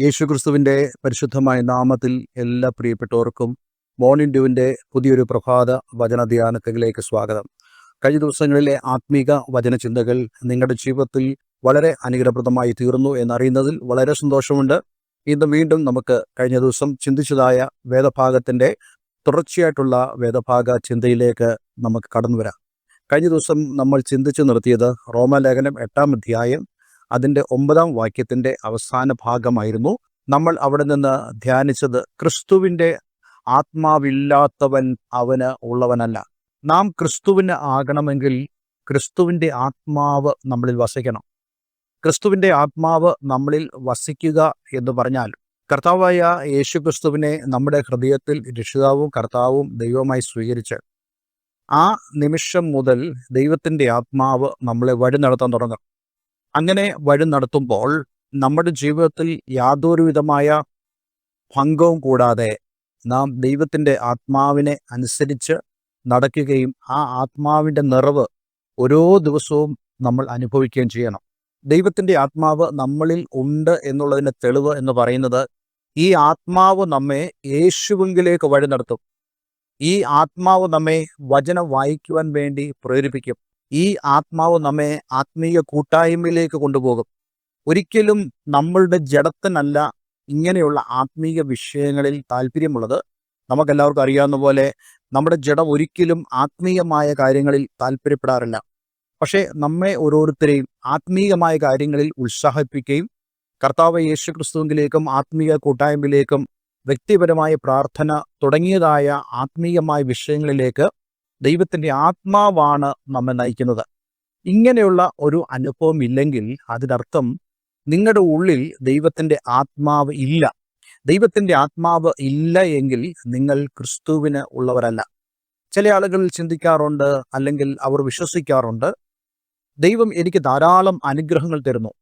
യേശുക്രിസ്തുവിൻ്റെ പരിശുദ്ധമായ നാമത്തിൽ എല്ലാ പ്രിയപ്പെട്ടവർക്കും മോർണിംഗ് ഡ്യൂവിൻ്റെ പുതിയൊരു പ്രഭാത വചന ധ്യാനത്തിലേക്ക് സ്വാഗതം. കഴിഞ്ഞ ദിവസങ്ങളിലെ ആത്മീക വചനചിന്തകൾ നിങ്ങളുടെ ജീവിതത്തിൽ വളരെ അനുഗ്രഹപ്രദമായി തീർന്നു എന്നറിയുന്നതിൽ വളരെ സന്തോഷമുണ്ട്. ഇന്ന് വീണ്ടും നമുക്ക് കഴിഞ്ഞ ദിവസം ചിന്തിച്ചതായ വേദഭാഗത്തിൻ്റെ തുടർച്ചയായിട്ടുള്ള വേദഭാഗ ചിന്തയിലേക്ക് നമുക്ക് കടന്നു വരാം. കഴിഞ്ഞ ദിവസം നമ്മൾ ചിന്തിച്ചു നിർത്തിയത് റോമാലേഖനം 8-ാം അധ്യായം അതിൻ്റെ 9-ാം വാക്യത്തിൻ്റെ അവസാന ഭാഗമായിരുന്നു. നമ്മൾ അവിടെ നിന്ന് ധ്യാനിച്ചത് ക്രിസ്തുവിൻ്റെ ആത്മാവില്ലാത്തവൻ അവന് ഉള്ളവനല്ല. നാം ക്രിസ്തുവിന് ആകണമെങ്കിൽ ക്രിസ്തുവിൻ്റെ ആത്മാവ് നമ്മളിൽ വസിക്കണം. ക്രിസ്തുവിൻ്റെ ആത്മാവ് നമ്മളിൽ വസിക്കുക എന്ന് പറഞ്ഞാൽ കർത്താവായ യേശു ക്രിസ്തുവിനെ നമ്മുടെ ഹൃദയത്തിൽ രക്ഷിതാവും കർത്താവും ദൈവമായി സ്വീകരിച്ച് ആ നിമിഷം മുതൽ ദൈവത്തിൻ്റെ ആത്മാവ് നമ്മളെ വഴി നടത്താൻ തുടങ്ങും. അങ്ങനെ വഴി നടത്തുമ്പോൾ നമ്മുടെ ജീവിതത്തിൽ യാതൊരു വിധമായ ഭംഗവും കൂടാതെ നാം ദൈവത്തിൻ്റെ ആത്മാവിനെ അനുസരിച്ച് നടക്കുകയും ആ ആത്മാവിൻ്റെ നിറവ് ഓരോ ദിവസവും നമ്മൾ അനുഭവിക്കുകയും ചെയ്യണം. ദൈവത്തിൻ്റെ ആത്മാവ് നമ്മളിൽ ഉണ്ട് എന്നുള്ളതിൻ്റെ തെളിവ് എന്ന് പറയുന്നത് ഈ ആത്മാവ് നമ്മെ യേശുവിലേക്ക് വഴി നടത്തും. ഈ ആത്മാവ് നമ്മെ വചനം വായിക്കുവാൻ വേണ്ടി പ്രേരിപ്പിക്കും. ഈ ആത്മാവ് നമ്മെ ആത്മീയ കൂട്ടായ്മയിലേക്ക് കൊണ്ടുപോകും. ഒരിക്കലും നമ്മളുടെ ജഡത്തിനല്ല ഇങ്ങനെയുള്ള ആത്മീയ വിഷയങ്ങളിൽ താല്പര്യമുള്ളത്. നമുക്കെല്ലാവർക്കും അറിയാവുന്ന പോലെ നമ്മുടെ ജഡം ഒരിക്കലും ആത്മീയമായ കാര്യങ്ങളിൽ താല്പര്യപ്പെടാറില്ല. പക്ഷേ നമ്മെ ഓരോരുത്തരെയും ആത്മീയമായ കാര്യങ്ങളിൽ ഉത്സാഹിപ്പിക്കുകയും കർത്താവ് യേശു ക്രിസ്തുവിലേക്കും ആത്മീയ കൂട്ടായ്മയിലേക്കും വ്യക്തിപരമായ പ്രാർത്ഥന തുടങ്ങിയതായ ആത്മീയമായ വിഷയങ്ങളിലേക്ക് ദൈവത്തിൻ്റെ ആത്മാവാണ് നമ്മെ നയിക്കുന്നത്. ഇങ്ങനെയുള്ള ഒരു അനുഭവം ഇല്ലെങ്കിൽ അതിനർത്ഥം നിങ്ങളുടെ ഉള്ളിൽ ദൈവത്തിൻ്റെ ആത്മാവ് ഇല്ല. ദൈവത്തിൻ്റെ ആത്മാവ് ഇല്ല എങ്കിൽ നിങ്ങൾ ക്രിസ്തുവിന് ഉള്ളവരല്ല. ചില ആളുകൾ ചിന്തിക്കാറുണ്ട്, അല്ലെങ്കിൽ അവർ വിശ്വസിക്കാറുണ്ട്, ദൈവം എനിക്ക് ധാരാളം അനുഗ്രഹങ്ങൾ തരുന്നു.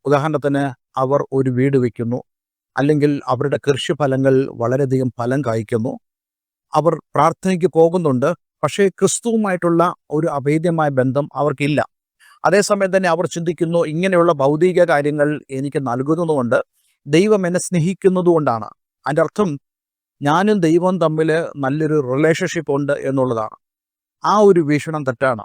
ഉദാഹരണത്തിന് അവർ ഒരു വീട് വയ്ക്കുന്നു, അല്ലെങ്കിൽ അവരുടെ കൃഷിഫലങ്ങൾ വളരെയധികം ഫലം കായ്ക്കുന്നു. അവർ പ്രാർത്ഥനയ്ക്ക് പോകുന്നുണ്ട്, പക്ഷേ ക്രിസ്തുവുമായിട്ടുള്ള ഒരു അഭേദ്യമായ ബന്ധം അവർക്കില്ല. അതേസമയം തന്നെ അവർ ചിന്തിക്കുന്നു, ഇങ്ങനെയുള്ള ഭൗതിക കാര്യങ്ങൾ എനിക്ക് നൽകുന്നതുകൊണ്ട് ദൈവം എന്നെ സ്നേഹിക്കുന്നതുകൊണ്ടാണ്. അതിൻ്റെ അർത്ഥം ഞാനും ദൈവവും തമ്മിൽ നല്ലൊരു റിലേഷൻഷിപ്പ് ഉണ്ട് എന്നുള്ളതാണ്. ആ ഒരു വീക്ഷണം തെറ്റാണ്.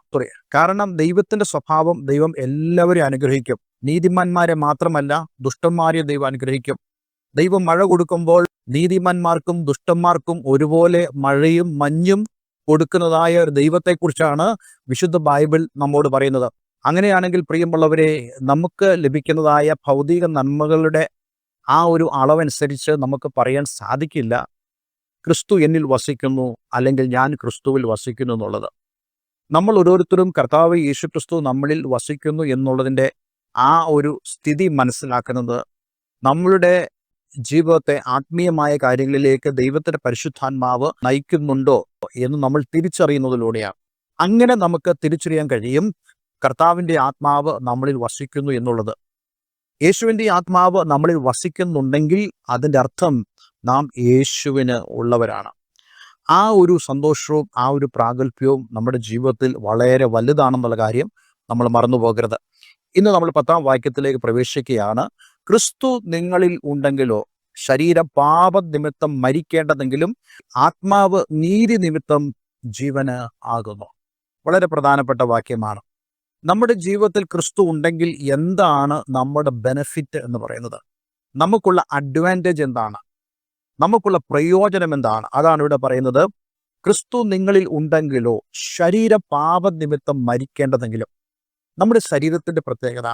കാരണം ദൈവത്തിൻ്റെ സ്വഭാവം, ദൈവം എല്ലാവരെയും അനുഗ്രഹിക്കും. നീതിമാന്മാരെ മാത്രമല്ല, ദുഷ്ടന്മാരെ ദൈവം അനുഗ്രഹിക്കും. ദൈവം മഴ കൊടുക്കുമ്പോൾ നീതിമാന്മാർക്കും ദുഷ്ടന്മാർക്കും ഒരുപോലെ മഴയും മഞ്ഞും കൊടുക്കുന്നതായ ഒരു ദൈവത്തെക്കുറിച്ചാണ് വിശുദ്ധ ബൈബിൾ നമ്മോട് പറയുന്നത്. അങ്ങനെയാണെങ്കിൽ പ്രിയമുള്ളവരെ, നമുക്ക് ലഭിക്കുന്നതായ ഭൗതിക നന്മകളുടെ ആ ഒരു അളവനുസരിച്ച് നമുക്ക് പറയാൻ സാധിക്കില്ല ക്രിസ്തു എന്നിൽ വസിക്കുന്നു, അല്ലെങ്കിൽ ഞാൻ ക്രിസ്തുവിൽ വസിക്കുന്നു എന്നുള്ളത്. നമ്മൾ ഓരോരുത്തരും കർത്താവ് യേശു ക്രിസ്തു നമ്മളിൽ വസിക്കുന്നു എന്നുള്ളതിൻ്റെ ആ ഒരു സ്ഥിതി മനസ്സിലാക്കുന്നത് നമ്മളുടെ ജീവിതത്തെ ആത്മീയമായ കാര്യങ്ങളിലേക്ക് ദൈവത്തിൻ്റെ പരിശുദ്ധാത്മാവ് നയിക്കുന്നുണ്ടോ എന്ന് നമ്മൾ തിരിച്ചറിയുന്നതിലൂടെയാണ്. അങ്ങനെ നമുക്ക് തിരിച്ചറിയാൻ കഴിയും കർത്താവിൻ്റെ ആത്മാവ് നമ്മളിൽ വസിക്കുന്നു എന്നുള്ളത്. യേശുവിൻ്റെ ആത്മാവ് നമ്മളിൽ വസിക്കുന്നുണ്ടെങ്കിൽ അതിൻ്റെ അർത്ഥം നാം യേശുവിന് ഉള്ളവരാണ്. ആ ഒരു സന്തോഷവും ആ ഒരു പ്രാഗൽഭ്യവും നമ്മുടെ ജീവിതത്തിൽ വളരെ വലുതാണെന്നുള്ള കാര്യം നമ്മൾ മറന്നു പോകരുത്. ഇന്ന് നമ്മൾ 10-ാം വാക്യത്തിലേക്ക് പ്രവേശിക്കുകയാണ്. ക്രിസ്തു നിങ്ങളിൽ ഉണ്ടെങ്കിലോ ശരീരം പാപനിമിത്തം മരിക്കേണ്ടതെങ്കിലും ആത്മാവ് നീതി നിമിത്തം ജീവന് ആകുന്നു. വളരെ പ്രധാനപ്പെട്ട വാക്യമാണ്. നമ്മുടെ ജീവിതത്തിൽ ക്രിസ്തു ഉണ്ടെങ്കിൽ എന്താണ് നമ്മുടെ ബെനഫിറ്റ് എന്ന് പറയുന്നത്? നമുക്കുള്ള അഡ്വാൻറ്റേജ് എന്താണ്? നമുക്കുള്ള പ്രയോജനം എന്താണ്? അതാണ് ഇവിടെ പറയുന്നത്. ക്രിസ്തു നിങ്ങളിൽ ഉണ്ടെങ്കിലോ ശരീര പാപനിമിത്തം മരിക്കേണ്ടതെങ്കിലും. നമ്മുടെ ശരീരത്തിൻ്റെ പ്രത്യേകത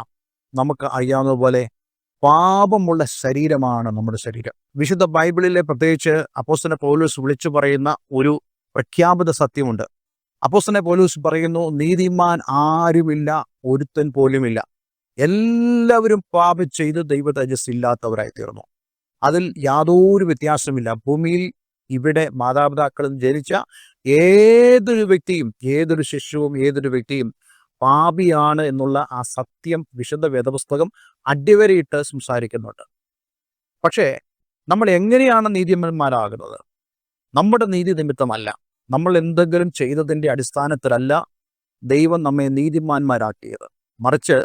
നമുക്ക് അറിയാവുന്ന പോലെ പാപമുള്ള ശരീരമാണ് നമ്മുടെ ശരീരം. വിശുദ്ധ ബൈബിളിലെ പ്രത്യേകിച്ച് അപ്പോസ്തലൻ പൗലോസ് വിളിച്ചു പറയുന്ന ഒരു പ്രഖ്യാപിത സത്യമുണ്ട്. അപ്പോസ്തലൻ പൗലോസ് പറയുന്നു, നീതിമാൻ ആരുമില്ല, ഒരുത്തൻ പോലുമില്ല. എല്ലാവരും പാപം ചെയ്ത് ദൈവ തേജസ് ഇല്ലാത്തവരായി തീർന്നു. അതിൽ യാതൊരു വ്യത്യാസമില്ല. ഭൂമിയിൽ ഇവിടെ മാതാപിതാക്കളും ജനിച്ച ഏതൊരു വ്യക്തിയും, ഏതൊരു ശിശുവും, ഏതൊരു വ്യക്തിയും പാപിയാണ് എന്നുള്ള ആ സത്യം വിശുദ്ധ വേദപുസ്തകം അടിവരയിട്ട് സംസാരിക്കുന്നുണ്ട്. പക്ഷേ നമ്മൾ എങ്ങനെയാണ് നീതിമാന്മാരാകുന്നത്? നമ്മുടെ നീതി നിമിത്തമല്ല, നമ്മൾ എന്തെങ്കിലും ചെയ്തതിൻ്റെ അടിസ്ഥാനത്തിലല്ല ദൈവം നമ്മെ നീതിമാന്മാരാക്കിയത്. മറിച്ച്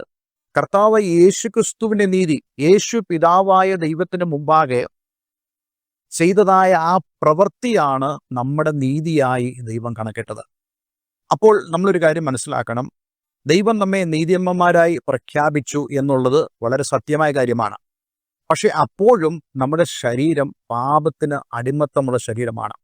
കർത്താവ് യേശുക്രിസ്തുവിന്റെ നീതി, യേശു പിതാവായ ദൈവത്തിന് മുമ്പാകെ ചെയ്തതായ ആ പ്രവൃത്തിയാണ് നമ്മുടെ നീതിയായി ദൈവം കണക്കിട്ടത്. അപ്പോൾ നമ്മളൊരു കാര്യം മനസ്സിലാക്കണം, ദൈവം നമ്മെ നീതിയന്മാരായി പ്രഖ്യാപിച്ചു എന്നുള്ളത് വളരെ സത്യമായ കാര്യമാണ്. പക്ഷെ അപ്പോഴും നമ്മുടെ ശരീരം പാപത്തിന് അടിമത്തമുള്ള ശരീരമാണ്.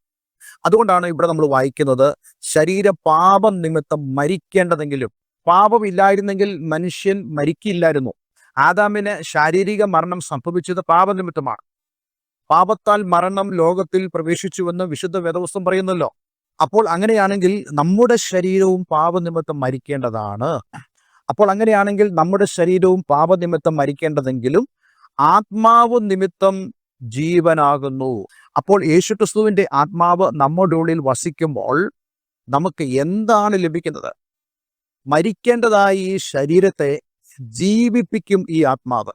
അതുകൊണ്ടാണ് ഇവിടെ നമ്മൾ വായിക്കുന്നത്, ശരീരം പാപം നിമിത്തം മരിക്കേണ്ടതെങ്കിലും, പാപമില്ലായിരുന്നെങ്കിൽ മനുഷ്യൻ മരിക്കില്ലായിരുന്നു. ആദാമിന് ശാരീരിക മരണം സംഭവിച്ചത് പാപനിമിത്തമാണ്. പാപത്താൽ മരണം ലോകത്തിൽ പ്രവേശിച്ചുവെന്ന് വിശുദ്ധ വേദപുസ്തകം പറയുന്നല്ലോ. അപ്പോൾ അങ്ങനെയാണെങ്കിൽ നമ്മുടെ ശരീരവും പാപനിമിത്തം മരിക്കേണ്ടതാണ്. അപ്പോൾ അങ്ങനെയാണെങ്കിൽ നമ്മുടെ ശരീരവും പാപനിമിത്തം മരിക്കേണ്ടതെങ്കിലും ആത്മാവ് നിമിത്തം ജീവനാകുന്നു. അപ്പോൾ യേശുക്രിസ്തുവിന്റെ ആത്മാവ് നമ്മുടെ ഉള്ളിൽ വസിക്കുമ്പോൾ നമുക്ക് എന്താണ് ലഭിക്കുന്നത്? മരിക്കേണ്ടതായ ഈ ശരീരത്തെ ജീവിപ്പിക്കും ഈ ആത്മാവ്.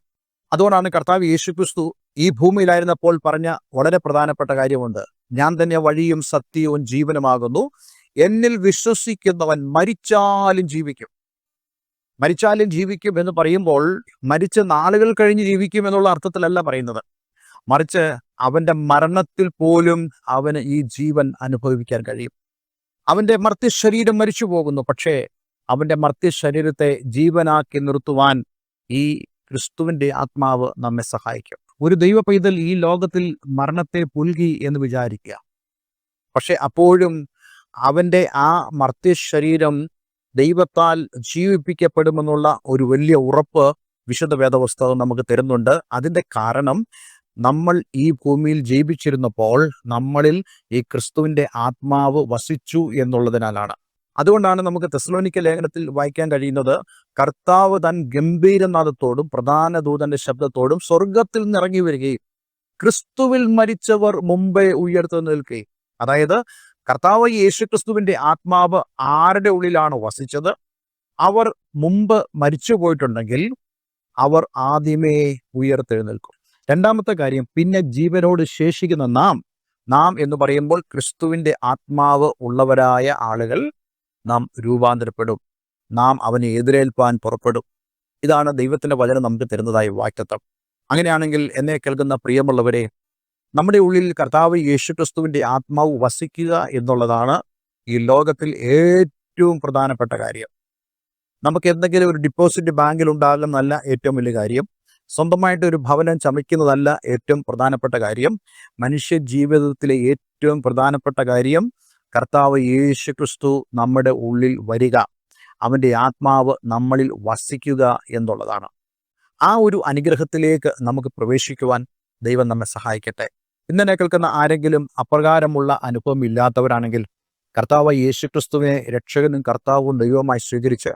അതുകൊണ്ടാണ് കർത്താവ് യേശുക്രിസ്തു ഈ ഭൂമിയിലായിരുന്നപ്പോൾ പറഞ്ഞ വളരെ പ്രധാനപ്പെട്ട കാര്യമുണ്ട്. ഞാൻ തന്നെ വഴിയും സത്യവും ജീവനുമാകുന്നു, എന്നിൽ വിശ്വസിക്കുന്നവൻ മരിച്ചാലും ജീവിക്കും. മരിച്ചാലും ജീവിക്കും എന്ന് പറയുമ്പോൾ മരിച്ച നാളുകൾ കഴിഞ്ഞ് ജീവിക്കും എന്നുള്ള അർത്ഥത്തിലല്ല പറയുന്നത്. മറിച്ച് അവന്റെ മരണത്തിൽ പോലും അവന് ഈ ജീവൻ അനുഭവിക്കാൻ കഴിയും. അവന്റെ മർത്യശരീരം മരിച്ചു പോകുന്നു, പക്ഷേ അവന്റെ മർത്യശരീരത്തെ ജീവനാക്കി നിർത്തുവാൻ ഈ ക്രിസ്തുവിന്റെ ആത്മാവ് നമ്മെ സഹായിക്കും. ഒരു ദൈവ പൈതൽ ഈ ലോകത്തിൽ മരണത്തെ പുൽകി എന്ന് വിചാരിക്കുക. പക്ഷെ അപ്പോഴും അവന്റെ ആ മർത്യശരീരം ദൈവത്താൽ ജീവിപ്പിക്കപ്പെടുമെന്നുള്ള ഒരു വലിയ ഉറപ്പ് വിശുദ്ധ വേദപുസ്തകം നമുക്ക് തരുന്നുണ്ട്. അതിൻ്റെ കാരണം, നമ്മൾ ഈ ഭൂമിയിൽ ജീവിച്ചിരുന്നപ്പോൾ നമ്മളിൽ ഈ ക്രിസ്തുവിന്റെ ആത്മാവ് വസിച്ചു എന്നുള്ളതിനാലാണ്. അതുകൊണ്ടാണ് നമുക്ക് തെസ്സലോനിക്ക ലേഖനത്തിൽ വായിക്കാൻ കഴിയുന്നത്, കർത്താവ് തൻ ഗംഭീരനാദത്തോടും പ്രധാന ദൂതന്റെ ശബ്ദത്തോടും സ്വർഗത്തിൽ നിന്നിറങ്ങി വരികയും ക്രിസ്തുവിൽ മരിച്ചവർ മുമ്പേ ഉയർത്തെഴുന്നേൽക്കുകയും. അതായത് കർത്താവ് യേശുക്രിസ്തുവിന്റെ ആത്മാവ് ആരുടെ ഉള്ളിലാണ് വസിച്ചത്? അവർ മുമ്പ് മരിച്ചു പോയിട്ടുണ്ടെങ്കിൽ അവർ ആദ്യമേ ഉയർത്തെഴുന്നേൽക്കും. രണ്ടാമത്തെ കാര്യം, പിന്നെ ജീവനോട് ശേഷിക്കുന്ന നാം എന്ന് പറയുമ്പോൾ ക്രിസ്തുവിന്റെ ആത്മാവ് ഉള്ളവരായ ആളുകൾ നാം രൂപാന്തരപ്പെടും. നാം അവനെ എതിരേൽപ്പാൻ പുറപ്പെടും. ഇതാണ് ദൈവത്തിന്റെ വചനം നമുക്ക് തരുന്നതായ വാഗ്ദത്തം. അങ്ങനെയാണെങ്കിൽ എന്നെ കേൾക്കുന്ന പ്രിയമുള്ളവരെ, നമ്മുടെ ഉള്ളിൽ കർത്താവ് യേശുക്രിസ്തുവിന്റെ ആത്മാവ് വസിക്കുക എന്നുള്ളതാണ് ഈ ലോകത്തിൽ ഏറ്റവും പ്രധാനപ്പെട്ട കാര്യം. നമുക്ക് എന്തെങ്കിലും ഒരു ഡിപ്പോസിറ്റ് ബാങ്കിൽ ഉണ്ടാകുന്നതല്ല ഏറ്റവും വലിയ കാര്യം. സ്വന്തമായിട്ട് ഒരു ഭവനം ചമയ്ക്കുന്നതല്ല ഏറ്റവും പ്രധാനപ്പെട്ട കാര്യം. മനുഷ്യ ജീവിതത്തിലെ ഏറ്റവും പ്രധാനപ്പെട്ട കാര്യം കർത്താവ് യേശുക്രിസ്തു നമ്മുടെ ഉള്ളിൽ വരിക, അവൻ്റെ ആത്മാവ് നമ്മളിൽ വസിക്കുക എന്നുള്ളതാണ്. ആ ഒരു അനുഗ്രഹത്തിലേക്ക് നമുക്ക് പ്രവേശിക്കുവാൻ ദൈവം നമ്മെ സഹായിക്കട്ടെ. ഇന്നെ കേൾക്കുന്ന ആരെങ്കിലും അപ്രകാരമുള്ള അനുഭവം ഇല്ലാത്തവരാണെങ്കിൽ, കർത്താവ് യേശുക്രിസ്തുവിനെ രക്ഷകനും കർത്താവും ദൈവമായി സ്വീകരിച്ച്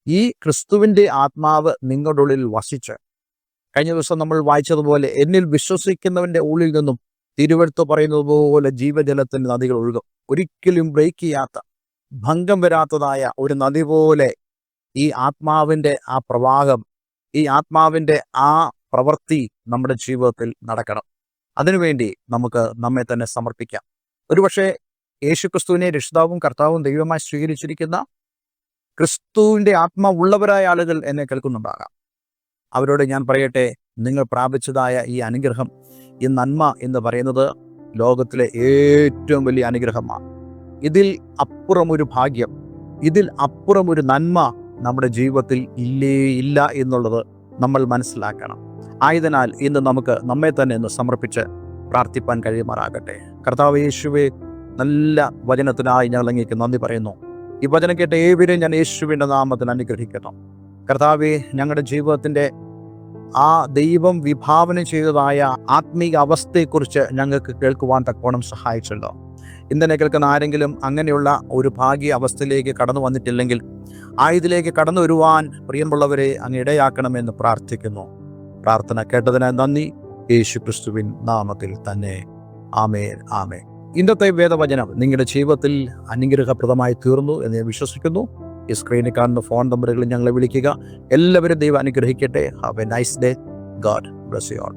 ഈ ക്രിസ്തുവിൻ്റെ ആത്മാവ് നിങ്ങളുടെ ഉള്ളിൽ വസിച്ച്, കഴിഞ്ഞ ദിവസം നമ്മൾ വായിച്ചതുപോലെ എന്നിൽ വിശ്വസിക്കുന്നവൻ്റെ ഉള്ളിൽ നിന്നും തിരുവെഴുത്ത് പറയുന്നത് പോലെ ജീവജലത്തിൻ്റെ നദികൾ ഒഴുകും. ഒരിക്കലും ബ്രേക്ക് ചെയ്യാത്ത, ഭംഗം വരാത്തതായ ഒരു നദി പോലെ ഈ ആത്മാവിൻ്റെ ആ പ്രവാഹം, ഈ ആത്മാവിൻ്റെ ആ പ്രവൃത്തി നമ്മുടെ ജീവിതത്തിൽ നടക്കണം. അതിനുവേണ്ടി നമുക്ക് നമ്മെ തന്നെ സമർപ്പിക്കാം. ഒരുപക്ഷെ യേശുക്രിസ്തുവിനെ രക്ഷിതാവും കർത്താവും ദൈവമായി സ്വീകരിച്ചിരിക്കുന്ന ക്രിസ്തുവിൻ്റെ ആത്മാവുള്ളവരായ ആളുകൾ എന്നെ കേൾക്കുന്നുണ്ടാകാം. അവരോട് ഞാൻ പറയട്ടെ, നിങ്ങൾ പ്രാപിച്ചതായ ഈ അനുഗ്രഹം, ഈ നന്മ എന്ന് പറയുന്നത് ലോകത്തിലെ ഏറ്റവും വലിയ അനുഗ്രഹമാണ്. ഇതിൽ അപ്പുറം ഒരു ഭാഗ്യം, ഇതിൽ അപ്പുറം ഒരു നന്മ നമ്മുടെ ജീവിതത്തിൽ ഇല്ല എന്നുള്ളത് നമ്മൾ മനസ്സിലാക്കണം. ആയതിനാൽ ഇന്ന് നമുക്ക് നമ്മെ തന്നെ ഒന്ന് സമർപ്പിച്ച് പ്രാർത്ഥിപ്പാൻ കഴിയുമാറാകട്ടെ. കർത്താവ് യേശുവേ, നല്ല വചനത്തിനായി ഞങ്ങൾ അങ്ങേക്ക് നന്ദി പറയുന്നു. ഈ വചനം കേട്ട ഏവരെയും ഞാൻ യേശുവിൻ്റെ നാമത്തിൽ അനുഗ്രഹിക്കുന്നു. കർത്താവേ, ഞങ്ങളുടെ ജീവിതത്തിൻ്റെ ആ ദൈവം വിഭാവനം ചെയ്തതായ ആത്മീക അവസ്ഥയെക്കുറിച്ച് ഞങ്ങൾക്ക് കേൾക്കുവാൻ തക്കോണം സഹായിച്ചല്ലോ. ഇന്നെ കേൾക്കുന്ന ആരെങ്കിലും അങ്ങനെയുള്ള ഒരു ഭാഗ്യ അവസ്ഥയിലേക്ക് കടന്നു വന്നിട്ടില്ലെങ്കിൽ, ഇതിലേക്ക് കടന്നു വരുവാൻ പ്രിയമുള്ളവരെ അങ്ങ് ഇടയാക്കണമെന്ന് പ്രാർത്ഥിക്കുന്നു. പ്രാർത്ഥന കേട്ടതിന് നന്ദി. യേശുക്രിസ്തുവിൻ നാമത്തിൽ തന്നെ. ആമേൻ, ആമേൻ. ഇന്നത്തെ വേദവചനം നിങ്ങളുടെ ജീവിതത്തിൽ അനുഗ്രഹപ്രദമായി തീർന്നു എന്ന് ഞാൻ വിശ്വസിക്കുന്നു. ഈ സ്ക്രീനിൽ കാണുന്ന ഫോൺ നമ്പറുകളിൽ ഞങ്ങളെ വിളിക്കുക. എല്ലാവരും ദൈവം അനുഗ്രഹിക്കട്ടെ. Have A nice day. God bless you all.